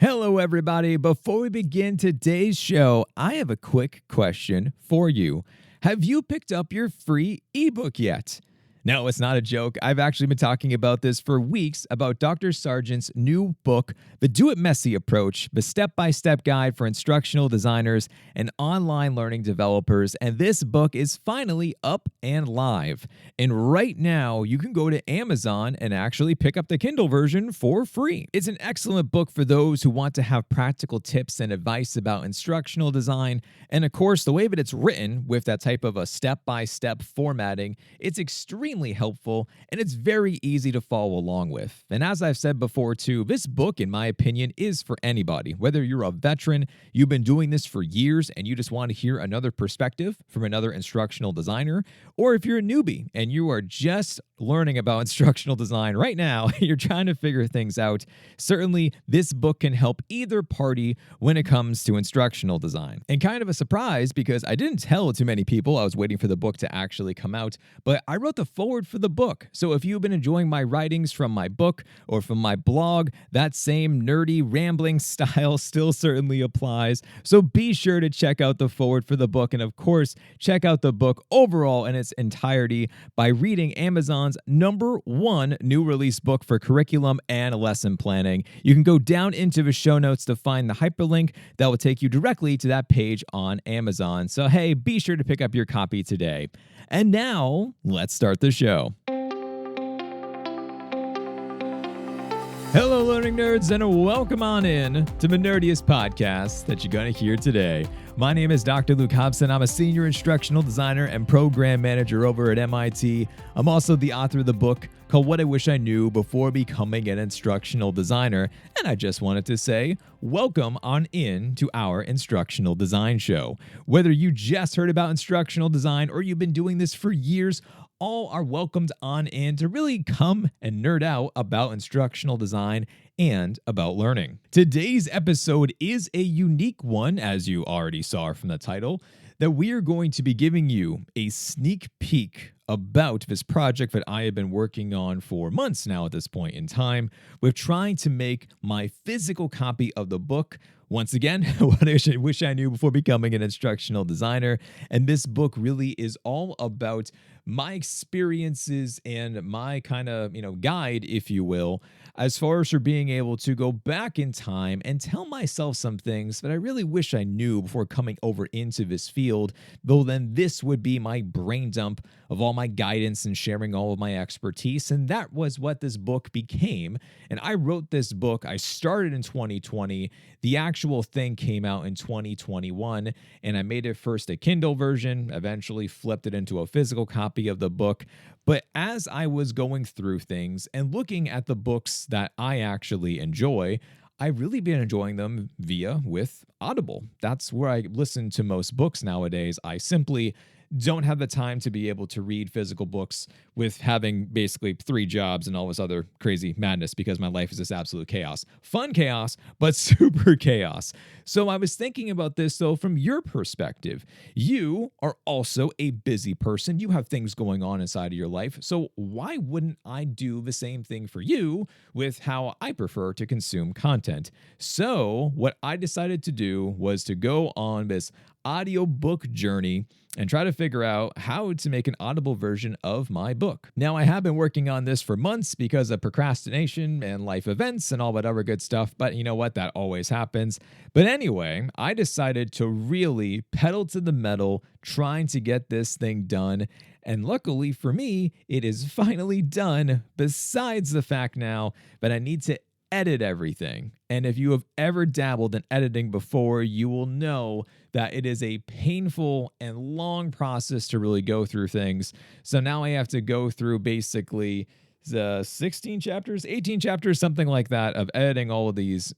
Hello, everybody. Before we begin today's show, I have a quick question for you. Have you picked up your free ebook yet? No, it's not a joke. I've actually been talking about this for weeks about Dr. Sargent's new book, The Do It Messy Approach, the step-by-step guide for instructional designers and online learning developers. And this book is finally up and live. And right now, you can go to Amazon and actually pick up the Kindle version for free. It's an excellent book for those who want to have practical tips and advice about instructional design. And of course, the way that it's written with that type of a step-by-step formatting, it's extremely helpful and it's very easy to follow along with. And as I've said before too, this book, in my opinion, is for anybody. Whether you're a veteran, you've been doing this for years and you just want to hear another perspective from another instructional designer, or if you're a newbie and you are just learning about instructional design right now, you're trying to figure things out, certainly this book can help either party when it comes to instructional design. And kind of a surprise because I didn't tell too many people I was waiting for the book to actually come out, but I wrote the forward for the book. So if you've been enjoying my writings from my book or from my blog, that same nerdy rambling style still certainly applies. So be sure to check out the forward for the book, and of course, check out the book overall in its entirety by reading Amazon's #1 new release book for curriculum and lesson planning. You can go down into the show notes to find the hyperlink that will take you directly to that page on Amazon. So hey, be sure to pick up your copy today. And now, let's start the show. Hello, learning nerds, and welcome on in to the nerdiest podcast that you're going to hear today. My name is Dr. Luke Hobson. I'm a senior instructional designer and program manager over at MIT. I'm also the author of the book called What I Wish I Knew Before Becoming an Instructional Designer. And I just wanted to say, welcome on in to our instructional design show. Whether you just heard about instructional design or you've been doing this for years, all are welcomed on in to really come and nerd out about instructional design and about learning. Today's episode is a unique one, as you already saw from the title, that we are going to be giving you a sneak peek about this project that I have been working on for months now at this point in time, with trying to make my physical copy of the book. Once again, what I wish I knew before becoming an instructional designer. And this book really is all about my experiences and my kind of, guide, if you will, as far as for being able to go back in time and tell myself some things that I really wish I knew before coming over into this field, though then this would be my brain dump of all my guidance and sharing all of my expertise. And that was what this book became. And I wrote this book. I started in 2020. The actual thing came out in 2021, and I made it first a Kindle version, eventually flipped it into a physical copy of the book. But as I was going through things and looking at the books that I actually enjoy, I've really been enjoying them with Audible. That's where I listen to most books nowadays. I simply don't have the time to be able to read physical books with having basically 3 jobs and all this other crazy madness because my life is just absolute chaos. Fun chaos, but super chaos. So I was thinking about this though from your perspective. You are also a busy person. You have things going on inside of your life. So why wouldn't I do the same thing for you with how I prefer to consume content? So what I decided to do was to go on this audiobook journey and try to figure out how to make an Audible version of my book. Now, I have been working on this for months because of procrastination and life events and all that other good stuff, but you know what? That always happens. But anyway, I decided to really pedal to the metal, trying to get this thing done. And luckily for me, it is finally done, besides the fact now that I need to edit everything. And if you have ever dabbled in editing before, you will know that it is a painful and long process to really go through things. So now I have to go through basically the 16 chapters, 18 chapters, something like that, of editing all of these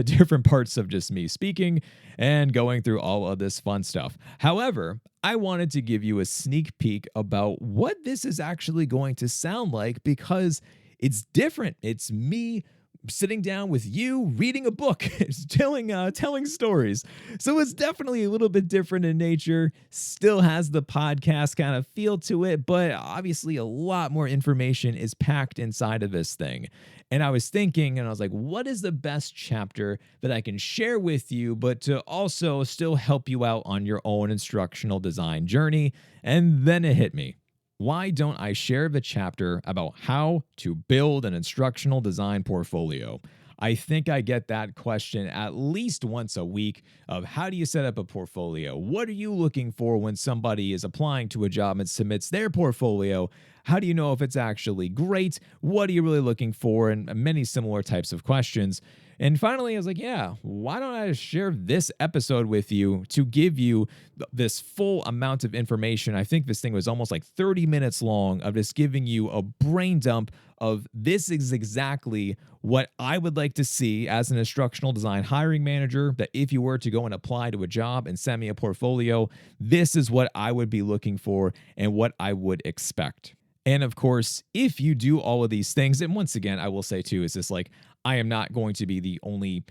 different parts of just me speaking and going through all of this fun stuff. However, I wanted to give you a sneak peek about what this is actually going to sound like because it's different. It's me sitting down with you, reading a book, telling stories. So it's definitely a little bit different in nature. Still has the podcast kind of feel to it, but obviously a lot more information is packed inside of this thing. And I was thinking, and I was like, what is the best chapter that I can share with you, but to also still help you out on your own instructional design journey? And then it hit me. Why don't I share the chapter about how to build an instructional design portfolio? I think I get that question at least once a week of how do you set up a portfolio? What are you looking for when somebody is applying to a job and submits their portfolio? How do you know if it's actually great? What are you really looking for? And many similar types of questions. And finally, I was like, yeah, why don't I share this episode with you to give you this full amount of information? I think this thing was almost like 30 minutes long of just giving you a brain dump of this is exactly what I would like to see as an instructional design hiring manager, that if you were to go and apply to a job and send me a portfolio, this is what I would be looking for and what I would expect. And of course, if you do all of these things, and once again, I will say too, is this like, I am not going to be the only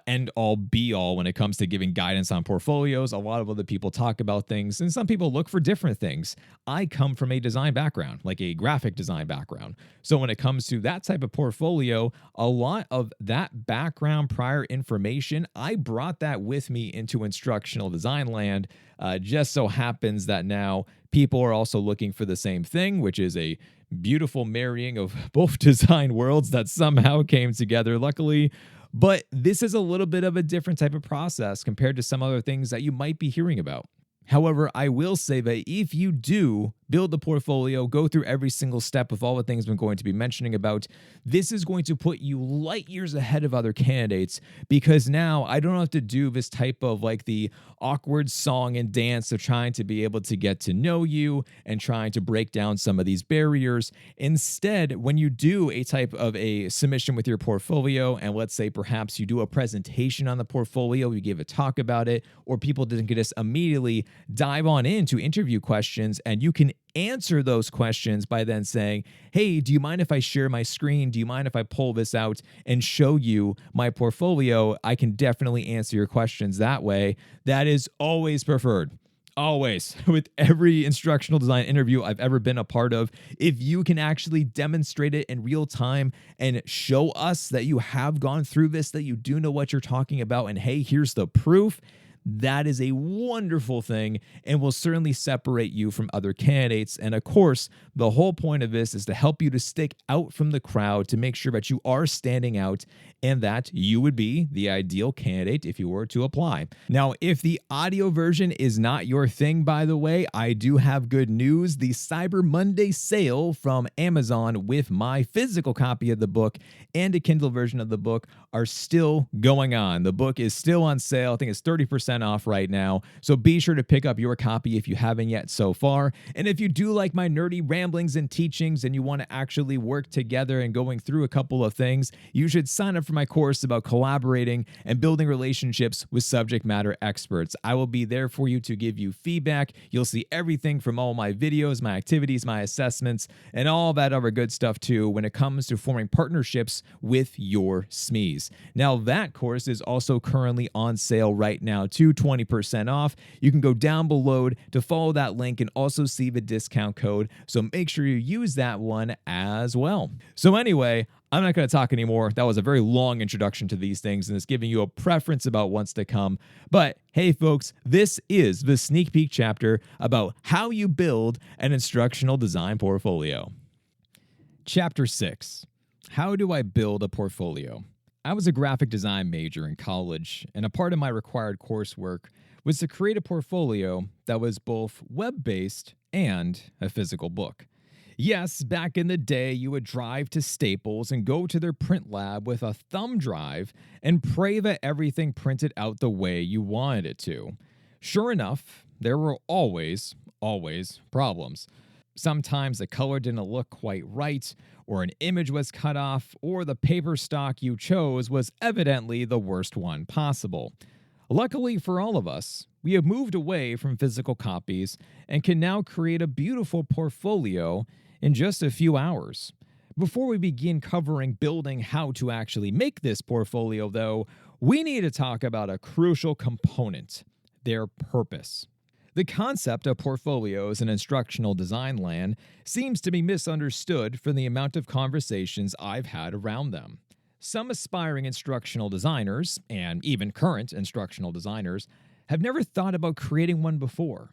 end all be all when it comes to giving guidance on portfolios. A lot of other people talk about things, and some people look for different things. I come from a design background, like a graphic design background. So when it comes to that type of portfolio, a lot of that background prior information, I brought that with me into instructional design land. Just so happens that now people are also looking for the same thing, which is a beautiful marrying of both design worlds that somehow came together, luckily. But this is a little bit of a different type of process compared to some other things that you might be hearing about. However, I will say that if you do build the portfolio, go through every single step of all the things I'm going to be mentioning about, this is going to put you light years ahead of other candidates, because now I don't have to do this type of like the awkward song and dance of trying to be able to get to know you and trying to break down some of these barriers. Instead, when you do a type of a submission with your portfolio, and let's say perhaps you do a presentation on the portfolio, you give a talk about it, or people didn't get us immediately dive on into interview questions, and you can answer those questions by then saying, hey, do you mind if I share my screen? Do you mind if I pull this out and show you my portfolio? I can definitely answer your questions that way. That is always preferred. Always. With every instructional design interview I've ever been a part of, if you can actually demonstrate it in real time and show us that you have gone through this, that you do know what you're talking about, and hey, here's the proof, that is a wonderful thing and will certainly separate you from other candidates. And of course, the whole point of this is to help you to stick out from the crowd, to make sure that you are standing out and that you would be the ideal candidate if you were to apply. Now, if the audio version is not your thing, by the way, I do have good news. The Cyber Monday sale from Amazon with my physical copy of the book and a Kindle version of the book are still going on. The book is still on sale. I think it's 30% off right now. So be sure to pick up your copy if you haven't yet so far. And if you do like my nerdy ramblings and teachings and you want to actually work together and going through a couple of things, you should sign up for my course about collaborating and building relationships with subject matter experts. I will be there for you to give you feedback. You'll see everything from all my videos, my activities, my assessments, and all that other good stuff too when it comes to forming partnerships with your SMEs. Now, that course is also currently on sale right now too, 20% off. You can go down below to follow that link and also see the discount code. So make sure you use that one as well. So anyway, I'm not going to talk anymore. That was a very long introduction to these things, and it's giving you a preference about what's to come. But hey, folks, this is the sneak peek chapter about how you build an instructional design portfolio. Chapter 6. How do I build a portfolio? I was a graphic design major in college, and a part of my required coursework was to create a portfolio that was both web-based and a physical book. Yes, back in the day, you would drive to Staples and go to their print lab with a thumb drive and pray that everything printed out the way you wanted it to. Sure enough, there were always problems. Sometimes the color didn't look quite right, or an image was cut off, or the paper stock you chose was evidently the worst one possible. Luckily for all of us, we have moved away from physical copies and can now create a beautiful portfolio in just a few hours. Before we begin covering building how to actually make this portfolio, though, we need to talk about a crucial component: their purpose. The concept of portfolios in instructional design land seems to be misunderstood from the amount of conversations I've had around them. Some aspiring instructional designers, and even current instructional designers, have never thought about creating one before.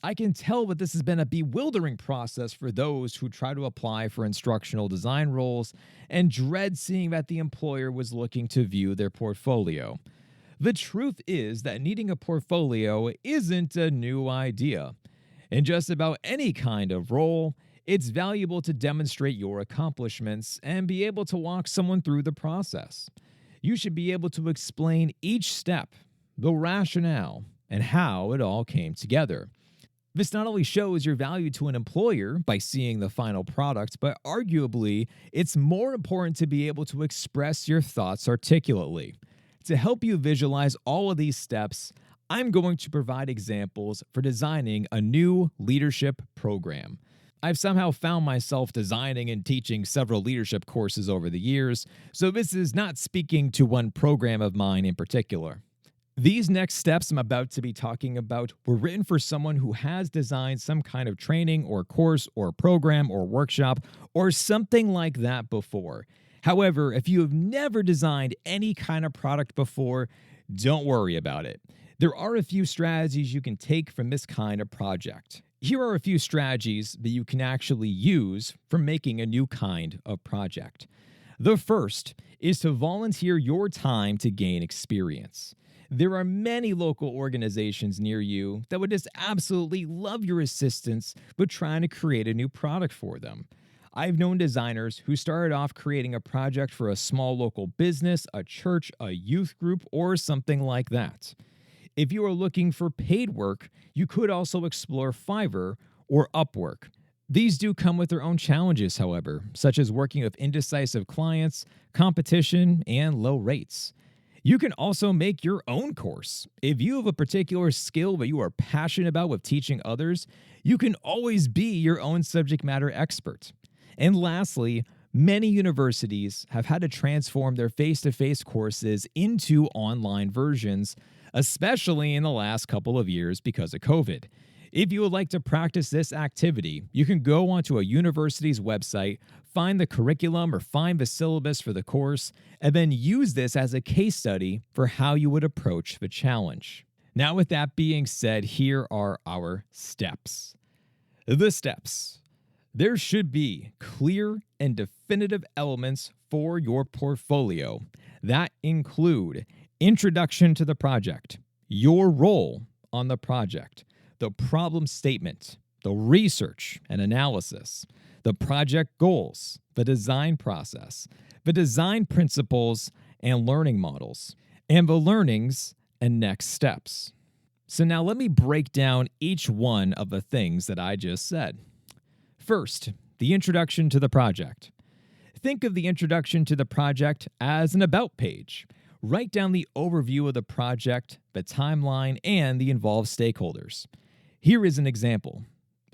I can tell that this has been a bewildering process for those who try to apply for instructional design roles and dread seeing that the employer was looking to view their portfolio. The truth is that needing a portfolio isn't a new idea. In just about any kind of role, it's valuable to demonstrate your accomplishments and be able to walk someone through the process. You should be able to explain each step, the rationale, and how it all came together. This not only shows your value to an employer by seeing the final product, but arguably, it's more important to be able to express your thoughts articulately. To help you visualize all of these steps, I'm going to provide examples for designing a new leadership program. I've somehow found myself designing and teaching several leadership courses over the years, so this is not speaking to one program of mine in particular. These next steps I'm about to be talking about were written for someone who has designed some kind of training or course or program or workshop or something like that before. However, if you have never designed any kind of product before, don't worry about it. There are a few strategies you can take from this kind of project. Here are a few strategies that you can actually use for making a new kind of project. The first is to volunteer your time to gain experience. There are many local organizations near you that would just absolutely love your assistance with trying to create a new product for them. I've known designers who started off creating a project for a small local business, a church, a youth group, or something like that. If you are looking for paid work, you could also explore Fiverr or Upwork. These do come with their own challenges, however, such as working with indecisive clients, competition, and low rates. You can also make your own course. If you have a particular skill that you are passionate about with teaching others, you can always be your own subject matter expert. And lastly, many universities have had to transform their face-to-face courses into online versions, especially in the last couple of years because of COVID. If you would like to practice this activity, you can go onto a university's website, find the curriculum or find the syllabus for the course, and then use this as a case study for how you would approach the challenge. Now, with that being said, here are our steps. The steps. There should be clear and definitive elements for your portfolio that include introduction to the project, your role on the project, the problem statement, the research and analysis, the project goals, the design process, the design principles and learning models, and the learnings and next steps. So now let me break down each one of the things that I just said. First, the introduction to the project. Think of the introduction to the project as an about page. Write down the overview of the project, the timeline, and the involved stakeholders. Here is an example.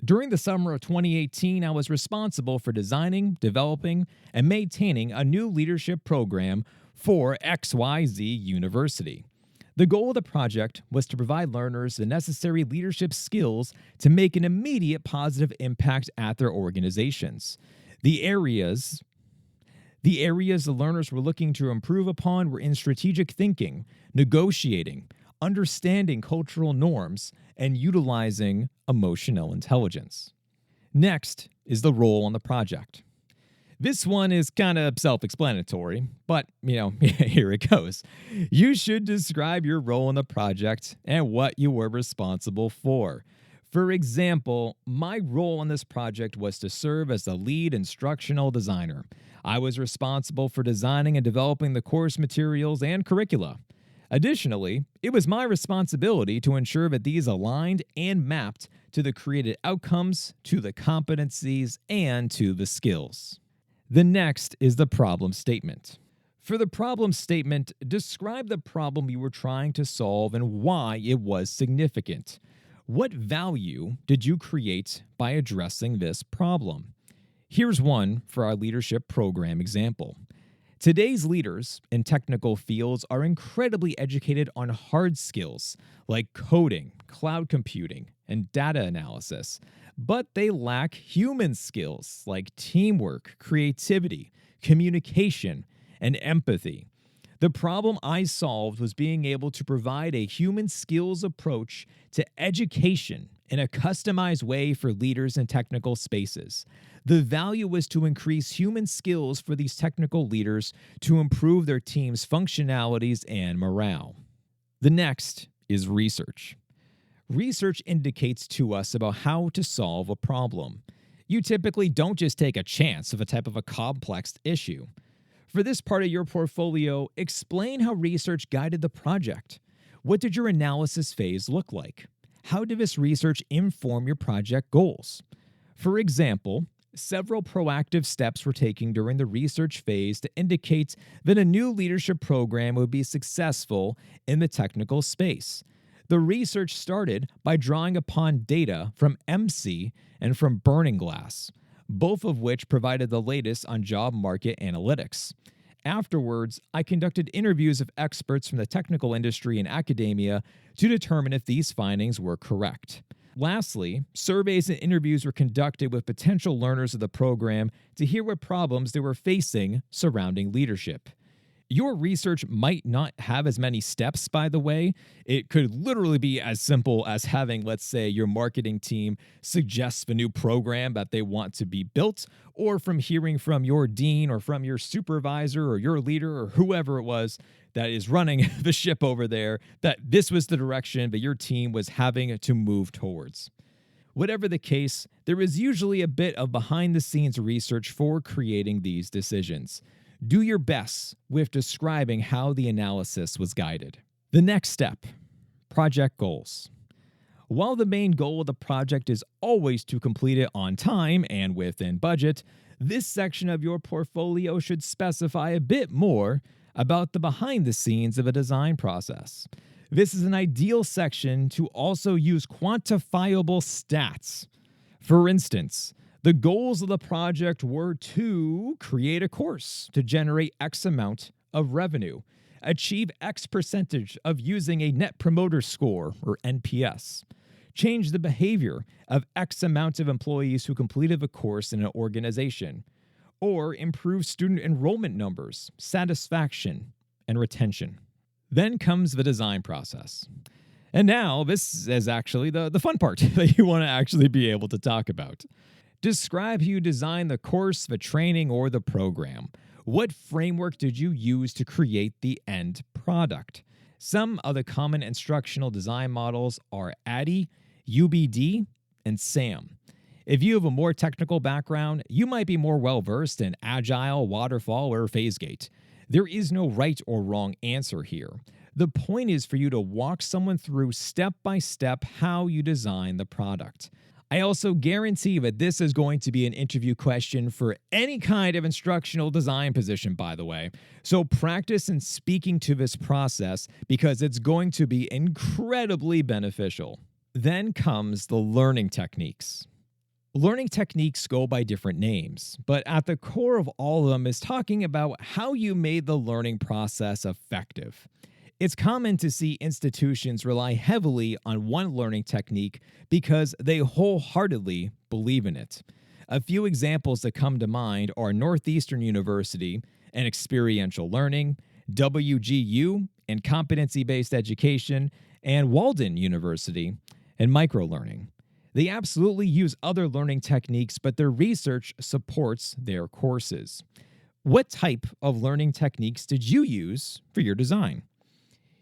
During the summer of 2018, I was responsible for designing, developing, and maintaining a new leadership program for XYZ University. The goal of the project was to provide learners the necessary leadership skills to make an immediate positive impact at their organizations. The areas the learners were looking to improve upon were in strategic thinking, negotiating, understanding cultural norms, and utilizing emotional intelligence. Next is the role on the project. This one is kind of self-explanatory, but, here it goes. You should describe your role in the project and what you were responsible for. For example, my role on this project was to serve as the lead instructional designer. I was responsible for designing and developing the course materials and curricula. Additionally, it was my responsibility to ensure that these aligned and mapped to the created outcomes, to the competencies, and to the skills. The next is the problem statement. For the problem statement, describe the problem you were trying to solve and why it was significant. What value did you create by addressing this problem? Here's one for our leadership program example. Today's leaders in technical fields are incredibly educated on hard skills like coding, cloud computing, and data analysis, but they lack human skills like teamwork, creativity, communication, and empathy. The problem I solved was being able to provide a human skills approach to education in a customized way for leaders in technical spaces. The value was to increase human skills for these technical leaders to improve their team's functionalities and morale. The next is research. Research indicates to us about how to solve a problem. You typically don't just take a chance of a type of a complex issue. For this part of your portfolio, explain how research guided the project. What did your analysis phase look like? How did this research inform your project goals? For example, several proactive steps were taken during the research phase to indicate that a new leadership program would be successful in the technical space. The research started by drawing upon data from MC and from Burning Glass, both of which provided the latest on job market analytics. Afterwards, I conducted interviews of experts from the technical industry and academia to determine if these findings were correct. Lastly, surveys and interviews were conducted with potential learners of the program to hear what problems they were facing surrounding leadership. Your research might not have as many steps, by the way. It could literally be as simple as having, let's say, your marketing team suggest a new program that they want to be built, or from hearing from your dean or from your supervisor or your leader or whoever it was that is running the ship over there, that this was the direction that your team was having to move towards. Whatever the case, there is usually a bit of behind-the-scenes research for creating these decisions. Do your best with describing how the analysis was guided. The next step, project goals. While the main goal of the project is always to complete it on time and within budget, this section of your portfolio should specify a bit more about the behind the scenes of a design process. This is an ideal section to also use quantifiable stats. For instance, the goals of the project were to create a course to generate X amount of revenue, achieve X percentage of using a Net Promoter Score, or NPS, change the behavior of X amount of employees who completed the course in an organization, or improve student enrollment numbers, satisfaction, and retention. Then comes the design process. And now, this is actually the fun part that you want to actually be able to talk about. Describe how you designed the course, the training, or the program. What framework did you use to create the end product? Some of the common instructional design models are ADDIE, UBD, and SAM. If you have a more technical background, you might be more well-versed in Agile, Waterfall, or PhaseGate. There is no right or wrong answer here. The point is for you to walk someone through step by step how you design the product. I also guarantee that this is going to be an interview question for any kind of instructional design position, by the way. So practice in speaking to this process because it's going to be incredibly beneficial. Then comes the learning techniques. Learning techniques go by different names, but at the core of all of them is talking about how you made the learning process effective. It's common to see institutions rely heavily on one learning technique because they wholeheartedly believe in it. A few examples that come to mind are Northeastern University and experiential learning, WGU and competency-based education, and Walden University and microlearning. They absolutely use other learning techniques, but their research supports their courses. What type of learning techniques did you use for your design?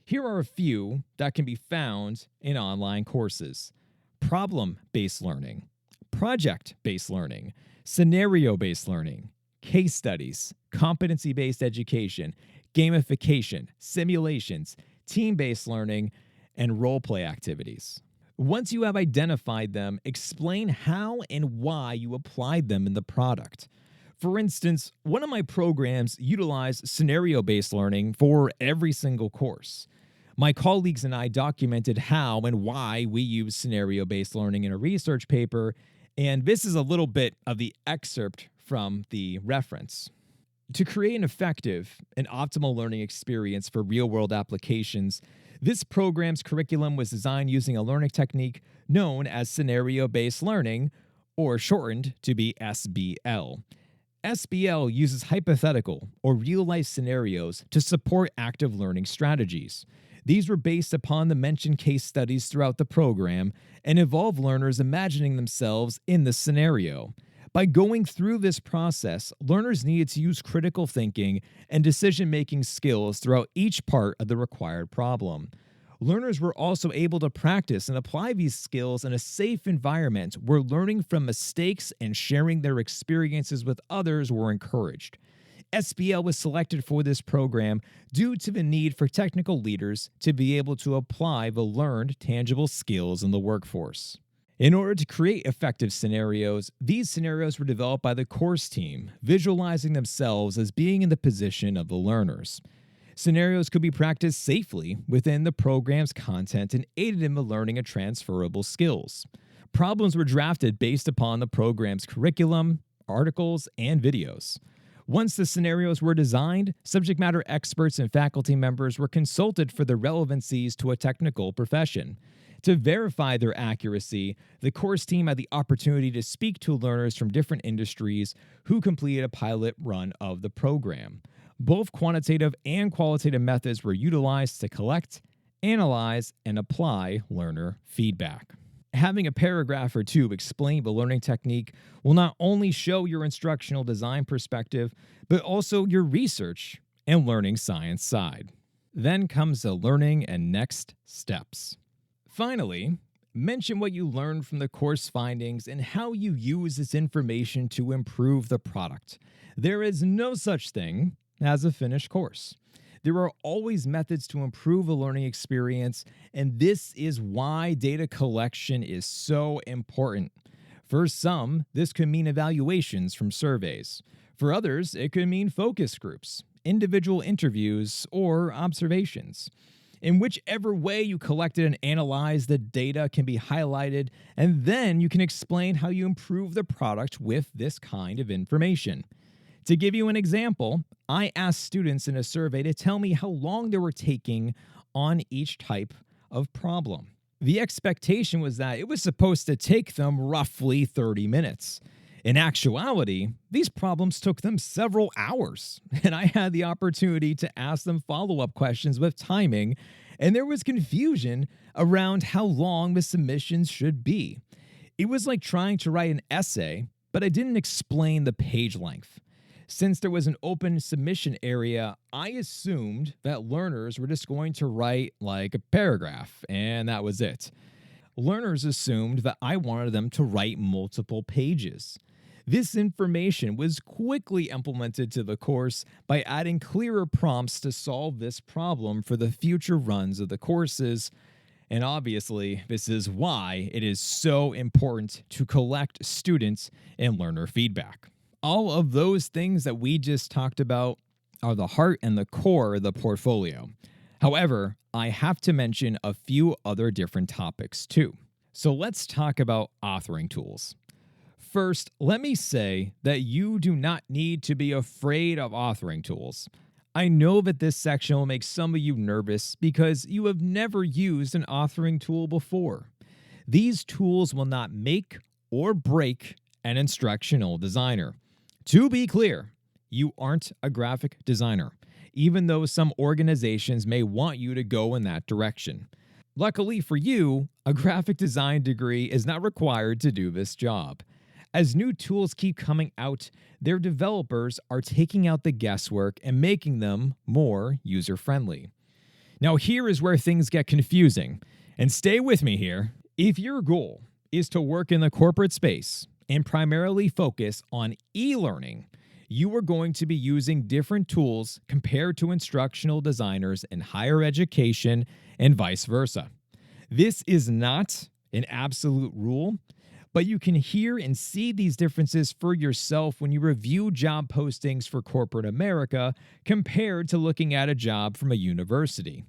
Here are a few that can be found in online courses: problem-based learning, project-based learning, scenario-based learning, case studies, competency-based education, gamification, simulations, team-based learning, and role-play activities. Once you have identified them, explain how and why you applied them in the product. For instance, one of my programs utilized scenario-based learning for every single course. My colleagues and I documented how and why we use scenario-based learning in a research paper, and this is a little bit of the excerpt from the reference. To create an effective and optimal learning experience for real-world applications, this program's curriculum was designed using a learning technique known as scenario-based learning, or shortened to be SBL. SBL uses hypothetical or real-life scenarios to support active learning strategies. These were based upon the mentioned case studies throughout the program and involve learners imagining themselves in the scenario. By going through this process, learners needed to use critical thinking and decision-making skills throughout each part of the required problem. Learners were also able to practice and apply these skills in a safe environment where learning from mistakes and sharing their experiences with others were encouraged. SBL was selected for this program due to the need for technical leaders to be able to apply the learned tangible skills in the workforce. In order to create effective scenarios, these scenarios were developed by the course team, visualizing themselves as being in the position of the learners. Scenarios could be practiced safely within the program's content and aided in the learning of transferable skills. Problems were drafted based upon the program's curriculum, articles, and videos. Once the scenarios were designed, subject matter experts and faculty members were consulted for their relevancies to a technical profession. To verify their accuracy, the course team had the opportunity to speak to learners from different industries who completed a pilot run of the program. Both quantitative and qualitative methods were utilized to collect, analyze, and apply learner feedback. Having a paragraph or two explain the learning technique will not only show your instructional design perspective, but also your research and learning science side. Then comes the learning and next steps. Finally, mention what you learned from the course findings and how you use this information to improve the product. There is no such thing as a finished course. There are always methods to improve a learning experience, and this is why data collection is so important. For some, this could mean evaluations from surveys. For others, it could mean focus groups, individual interviews, or observations. In whichever way you collected and analyzed the data can be highlighted, and then you can explain how you improve the product with this kind of information. To give you an example, I asked students in a survey to tell me how long they were taking on each type of problem. The expectation was that it was supposed to take them roughly 30 minutes. In actuality, these problems took them several hours, and I had the opportunity to ask them follow-up questions with timing, and there was confusion around how long the submissions should be. It was like trying to write an essay, but I didn't explain the page length. Since there was an open submission area, I assumed that learners were just going to write like a paragraph, and that was it. Learners assumed that I wanted them to write multiple pages. This information was quickly implemented to the course by adding clearer prompts to solve this problem for the future runs of the courses. And obviously, this is why it is so important to collect student and learner feedback. All of those things that we just talked about are the heart and the core of the portfolio. However, I have to mention a few other different topics too. So let's talk about authoring tools. First, let me say that you do not need to be afraid of authoring tools. I know that this section will make some of you nervous because you have never used an authoring tool before. These tools will not make or break an instructional designer. To be clear, you aren't a graphic designer, even though some organizations may want you to go in that direction. Luckily for you, a graphic design degree is not required to do this job. As new tools keep coming out, their developers are taking out the guesswork and making them more user-friendly. Now here is where things get confusing, and stay with me here. If your goal is to work in the corporate space and primarily focus on e-learning, you are going to be using different tools compared to instructional designers in higher education and vice versa. This is not an absolute rule, but you can hear and see these differences for yourself when you review job postings for corporate America compared to looking at a job from a university.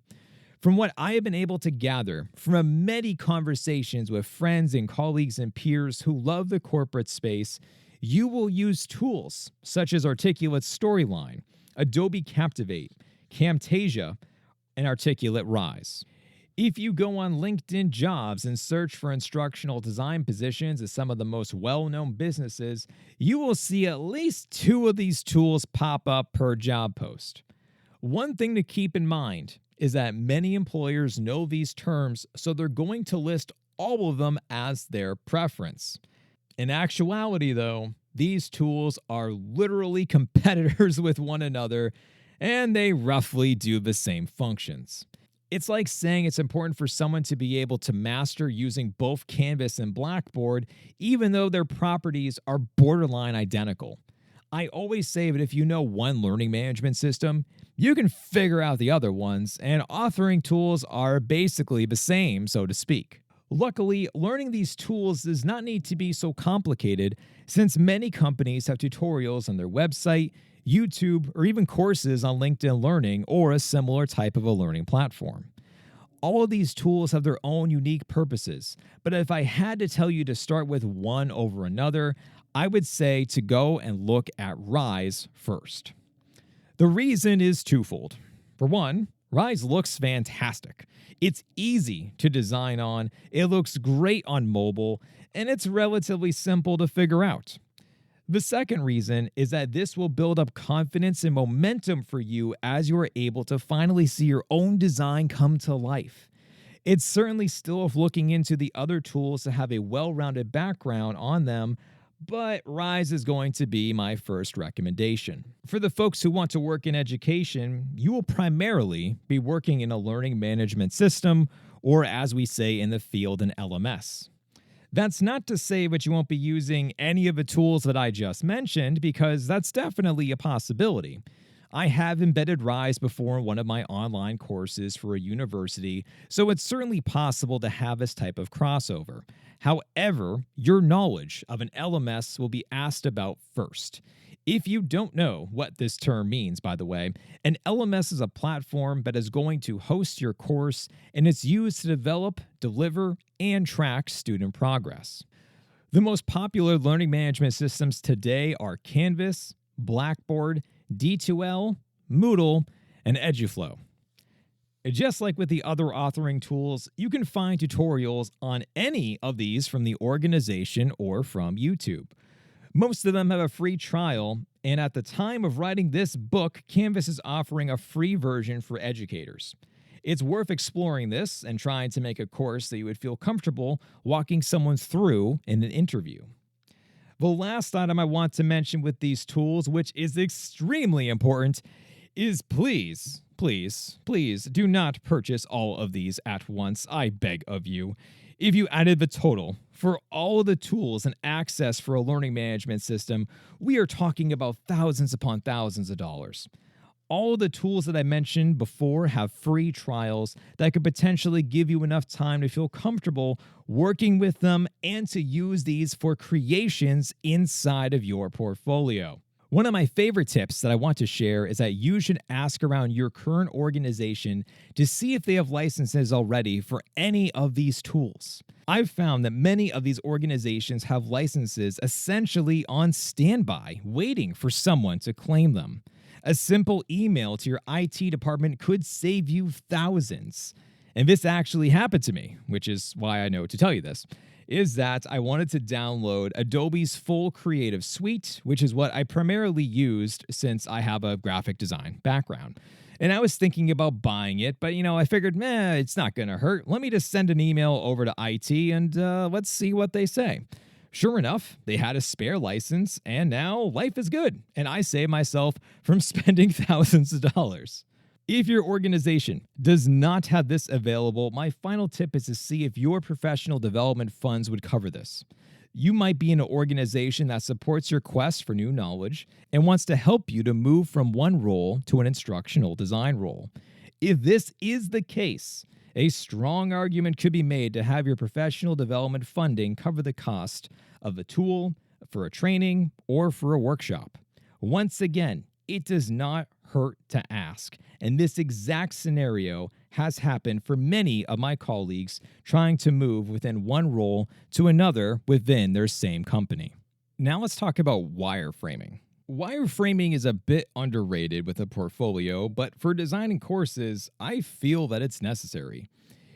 From what I have been able to gather from many conversations with friends and colleagues and peers who love the corporate space, you will use tools such as Articulate Storyline, Adobe Captivate, Camtasia, and Articulate Rise. If you go on LinkedIn Jobs and search for instructional design positions at some of the most well-known businesses, you will see at least 2 of these tools pop up per job post. One thing to keep in mind is that many employers know these terms, so they're going to list all of them as their preference. In actuality, though, these tools are literally competitors with one another, and they roughly do the same functions. It's like saying it's important for someone to be able to master using both Canvas and Blackboard, even though their properties are borderline identical. I always say that if you know one learning management system, you can figure out the other ones, and authoring tools are basically the same, so to speak. Luckily, learning these tools does not need to be so complicated, since many companies have tutorials on their website, YouTube, or even courses on LinkedIn Learning or a similar type of a learning platform. All of these tools have their own unique purposes, but if I had to tell you to start with one over another, I would say to go and look at Rise first. The reason is twofold. For one, Rise looks fantastic. It's easy to design on, it looks great on mobile, and it's relatively simple to figure out. The second reason is that this will build up confidence and momentum for you as you are able to finally see your own design come to life. It's certainly still worth looking into the other tools that have a well-rounded background on them, but Rise is going to be my first recommendation. For the folks who want to work in education, you will primarily be working in a learning management system, or as we say in the field, an LMS. That's not to say that you won't be using any of the tools that I just mentioned, because that's definitely a possibility. I have embedded Rise before in one of my online courses for a university, so it's certainly possible to have this type of crossover. However, your knowledge of an LMS will be asked about first. If you don't know what this term means, by the way, an LMS is a platform that is going to host your course, and it's used to develop, deliver, and track student progress. The most popular learning management systems today are Canvas, Blackboard, D2L, Moodle, and EduFlow. Just like with the other authoring tools, you can find tutorials on any of these from the organization or from YouTube. Most of them have a free trial, and at the time of writing this book, Canvas is offering a free version for educators. It's worth exploring this and trying to make a course that you would feel comfortable walking someone through in an interview. The last item I want to mention with these tools, which is extremely important, is please do not purchase all of these at once, I beg of you. If you added the total for all of the tools and access for a learning management system, we are talking about thousands upon thousands of dollars. All of the tools that I mentioned before have free trials that could potentially give you enough time to feel comfortable working with them and to use these for creations inside of your portfolio. One of my favorite tips that I want to share is that you should ask around your current organization to see if they have licenses already for any of these tools. I've found that many of these organizations have licenses essentially on standby, waiting for someone to claim them. A simple email to your IT department could save you thousands. And this actually happened to me, which is why I know to tell you this, is that I wanted to download Adobe's full Creative Suite, which is what I primarily used since I have a graphic design background. And I was thinking about buying it, but I figured, it's not going to hurt. Let me just send an email over to IT and let's see what they say. Sure enough, they had a spare license, and now life is good, and I saved myself from spending thousands of dollars. If your organization does not have this available, my final tip is to see if your professional development funds would cover this. You might be in an organization that supports your quest for new knowledge and wants to help you to move from one role to an instructional design role. If this is the case, a strong argument could be made to have your professional development funding cover the cost of a tool, for a training, or for a workshop. Once again, it does not hurt to ask, and this exact scenario has happened for many of my colleagues trying to move within one role to another within their same company. Now let's talk about wireframing. Wireframing is a bit underrated with a portfolio, but for designing courses, I feel that it's necessary.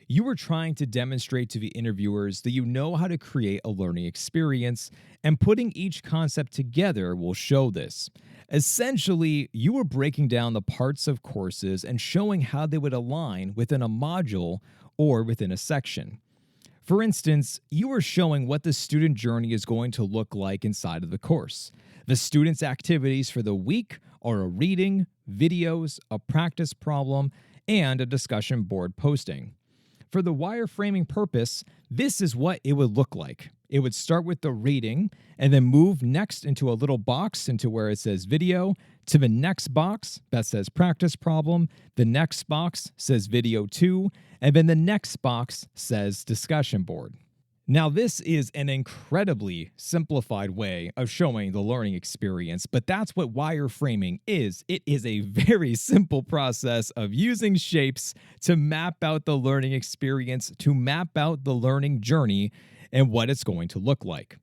You are trying to demonstrate to the interviewers that you know how to create a learning experience, and putting each concept together will show this. Essentially, you are breaking down the parts of courses and showing how they would align within a module or within a section. For instance, you are showing what the student journey is going to look like inside of the course. The students' activities for the week are a reading, videos, a practice problem, and a discussion board posting. For the wireframing purpose, this is what it would look like. It would start with the reading and then move next into a little box into where it says video, to the next box that says practice problem, the next box says video 2, and then the next box says discussion board. Now, this is an incredibly simplified way of showing the learning experience, but that's what wireframing is. It is a very simple process of using shapes to map out the learning experience, to map out the learning journey, and what it's going to look like.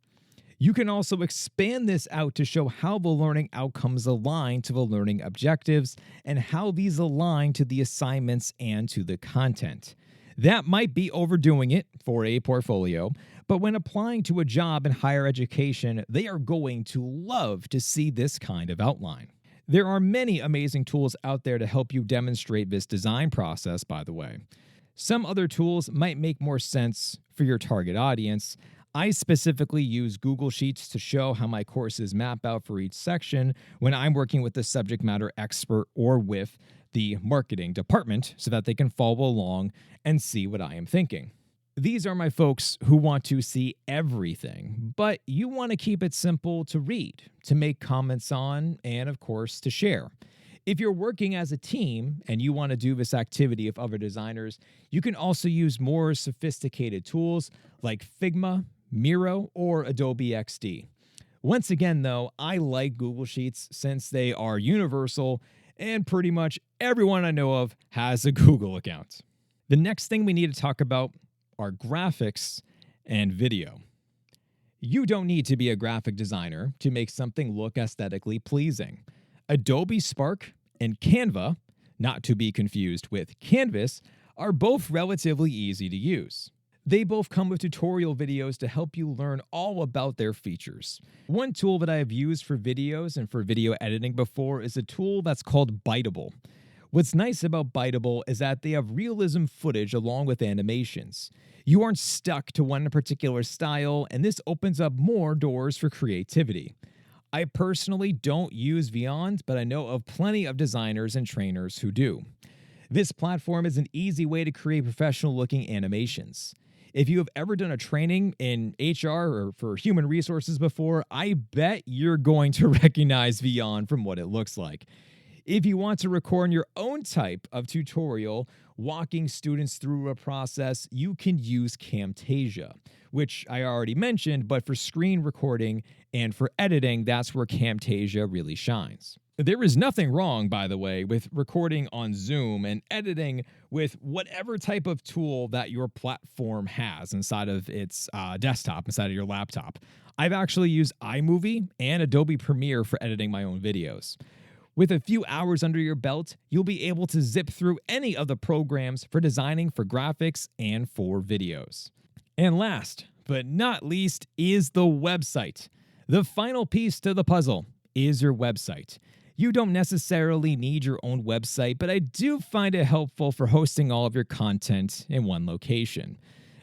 You can also expand this out to show how the learning outcomes align to the learning objectives and how these align to the assignments and to the content. That might be overdoing it for a portfolio, but when applying to a job in higher education, they are going to love to see this kind of outline. There are many amazing tools out there to help you demonstrate this design process, by the way. Some other tools might make more sense for your target audience. I specifically use Google Sheets to show how my courses map out for each section when I'm working with the subject matter expert or with the marketing department so that they can follow along and see what I am thinking. These are my folks who want to see everything, but you want to keep it simple to read, to make comments on, and of course, to share. If you're working as a team and you want to do this activity with other designers, you can also use more sophisticated tools like Figma, Miro, or Adobe XD. Once again, though, I like Google Sheets since they are universal and pretty much everyone I know of has a Google account. The next thing we need to talk about are graphics and video. You don't need to be a graphic designer to make something look aesthetically pleasing. Adobe Spark and Canva, not to be confused with Canvas, are both relatively easy to use. They both come with tutorial videos to help you learn all about their features. One tool that I have used for videos and for video editing before is a tool that's called Biteable. What's nice about Biteable is that they have realism footage along with animations. You aren't stuck to one particular style, and this opens up more doors for creativity. I personally don't use Vyond, but I know of plenty of designers and trainers who do. This platform is an easy way to create professional-looking animations. If you have ever done a training in HR or for human resources before, I bet you're going to recognize Vyond from what it looks like. If you want to record your own type of tutorial, walking students through a process, you can use Camtasia, which I already mentioned, but for screen recording and for editing, that's where Camtasia really shines. There is nothing wrong, by the way, with recording on Zoom and editing with whatever type of tool that your platform has inside of its desktop, inside of your laptop. I've actually used iMovie and Adobe Premiere for editing my own videos. With a few hours under your belt, you'll be able to zip through any of the programs for designing for graphics and for videos. And last but not least is the website. The final piece to the puzzle is your website. You don't necessarily need your own website, but I do find it helpful for hosting all of your content in one location.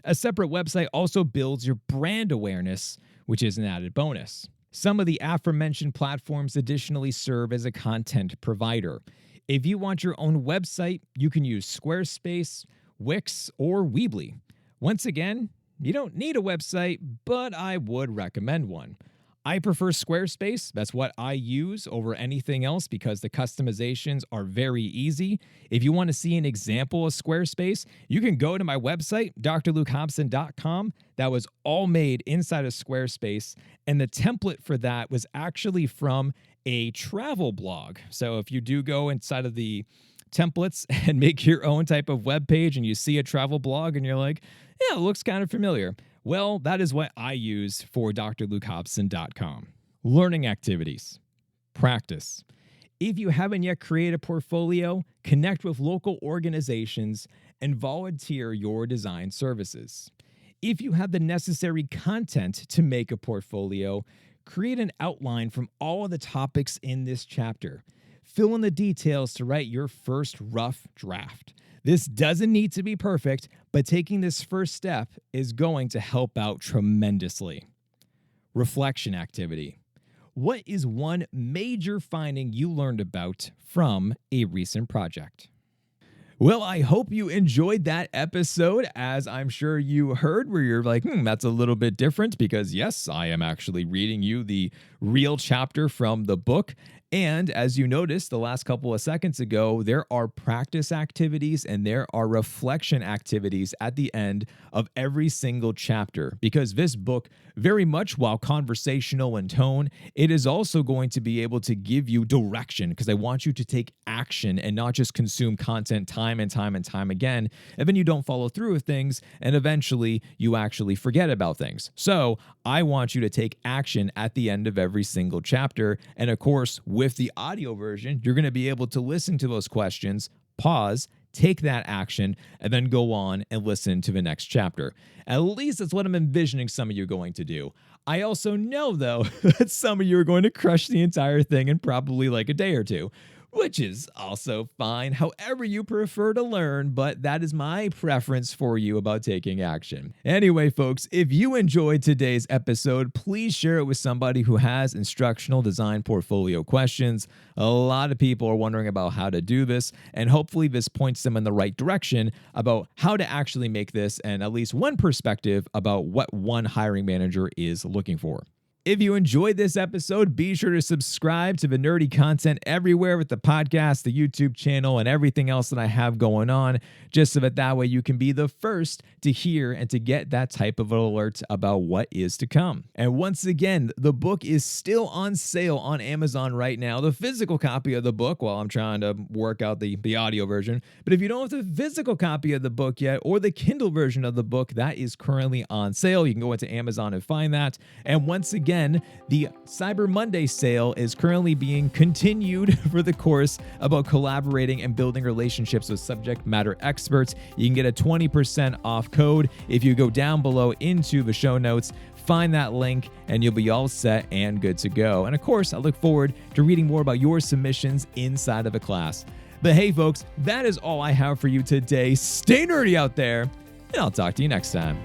A separate website also builds your brand awareness, which is an added bonus. Some of the aforementioned platforms additionally serve as a content provider. If you want your own website, you can use Squarespace, Wix, or Weebly. Once again, you don't need a website, but I would recommend one. I prefer Squarespace. That's what I use over anything else because the customizations are very easy. If you want to see an example of Squarespace, you can go to my website, drlukehobson.com. That was all made inside of Squarespace, and the template for that was actually from a travel blog. So if you do go inside of the templates and make your own type of web page and you see a travel blog and you're like, yeah, it looks kind of familiar. Well, that is what I use for drlukehobson.com. Learning activities. Practice. If you haven't yet created a portfolio, connect with local organizations and volunteer your design services. If you have the necessary content to make a portfolio, create an outline from all of the topics in this chapter. Fill in the details to write your first rough draft. This doesn't need to be perfect, but taking this first step is going to help out tremendously. Reflection activity. What is one major finding you learned about from a recent project? Well, I hope you enjoyed that episode, as I'm sure you heard, where you're like, that's a little bit different because, yes, I am actually reading you the real chapter from the book. And as you noticed the last couple of seconds ago, there are practice activities and there are reflection activities at the end of every single chapter, because this book, very much while conversational in tone, it is also going to be able to give you direction, because I want you to take action and not just consume content time and time and time again, and then you don't follow through with things, and eventually you actually forget about things. So I want you to take action at the end of every single chapter, and of course, with the audio version, you're going to be able to listen to those questions, pause, take that action, and then go on and listen to the next chapter. At least that's what I'm envisioning some of you going to do. I also know, though, that some of you are going to crush the entire thing in probably like a day or two, which is also fine, however you prefer to learn, but that is my preference for you about taking action. Anyway, folks, if you enjoyed today's episode, please share it with somebody who has instructional design portfolio questions. A lot of people are wondering about how to do this, and hopefully this points them in the right direction about how to actually make this, and at least one perspective about what one hiring manager is looking for. If you enjoyed this episode, be sure to subscribe to the nerdy content everywhere with the podcast, the YouTube channel, and everything else that I have going on, just so that way you can be the first to hear and to get that type of alert about what is to come. And once again, the book is still on sale on Amazon right now, the physical copy of the book, while I'm trying to work out the audio version. But if you don't have the physical copy of the book yet, or the Kindle version of the book, that is currently on sale. You can go into Amazon and find that. And once again, the Cyber Monday sale is currently being continued for the course about collaborating and building relationships with subject matter experts. You can get a 20% off code if you go down below into the show notes, find that link, and you'll be all set and good to go. And of course, I look forward to reading more about your submissions inside of a class. But hey, folks, that is all I have for you today. Stay nerdy out there, and I'll talk to you next time.